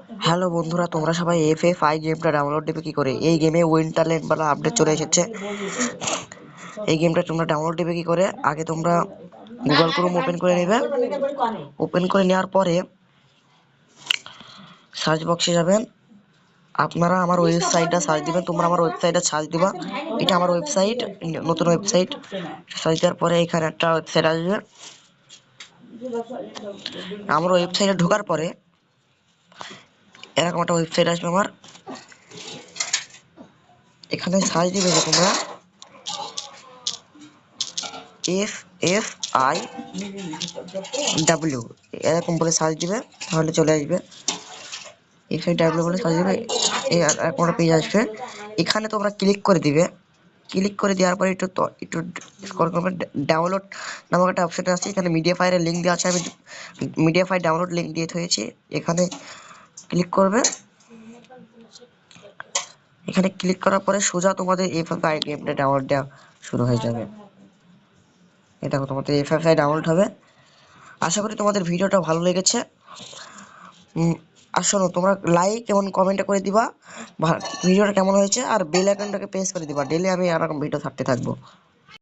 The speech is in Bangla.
হ্যালো বন্ধুরা, তোমরা সবাই FF1 গেমটা ডাউনলোড দেবে কি করে? এই গেমে উইন্টারল্যান্ড বলা আপডেট চলে এসেছে। এই গেমটা তোমরা ডাউনলোড দেবে কি করে? আগে তোমরা গুগল ক্রোম ওপেন করে নেবে। ওপেন করে নেওয়ার পরে সার্চ বক্সে যাবেন। আপনারা আমার ওয়েবসাইটটা সার্চ দিবেন। তোমরা আমার ওয়েবসাইটটা সার্চ দিবা। এটা আমার ওয়েবসাইট, নতুন ওয়েবসাইট। সার্চ দেওয়ার পরে এখানে একটা ওয়েবসাইট আসবে। আমার ওয়েবসাইটে ঢোকার পরে এরকম একটা ওয়েবসাইট আসবে আমার। এখানে সার্চ দিবে যে তোমরা FFIW এরকম বলে সার্চ দিবে, তাহলে চলে আসবে। FFIW বলে সার্চ দিবে, এরকম একটা পেজ আসবে। এখানে তোমরা ক্লিক করে দিবে। ক্লিক করে দেওয়ার পরে একটু স্ক্রল করবে। ডাউনলোড নামক একটা অপশন আছে, এখানে মিডিয়া ফাইলের লিঙ্ক দেওয়া আছে। আমি মিডিয়া ফাইল ডাউনলোড লিঙ্ক দিয়ে থয়েছি। এখানে ক্লিক করবে। এখানে ক্লিক করার পরে সোজা তোমাদের FFI গেমটা ডাউনলোড দেওয়া শুরু হয়ে যাবে। এটা তোমাদের FFI ডাউনলোড হবে। আশা করি তোমাদের ভিডিওটা ভালো লেগেছে। আর শোনো, তোমরা লাইক এবং কমেন্ট করে দিবা ভিডিওটা কেমন হয়েছে, আর বেল আইকনটাকে প্রেস করে দিবা। ডেইলি আমি এরকম ভিডিও ছাড়তে থাকবো।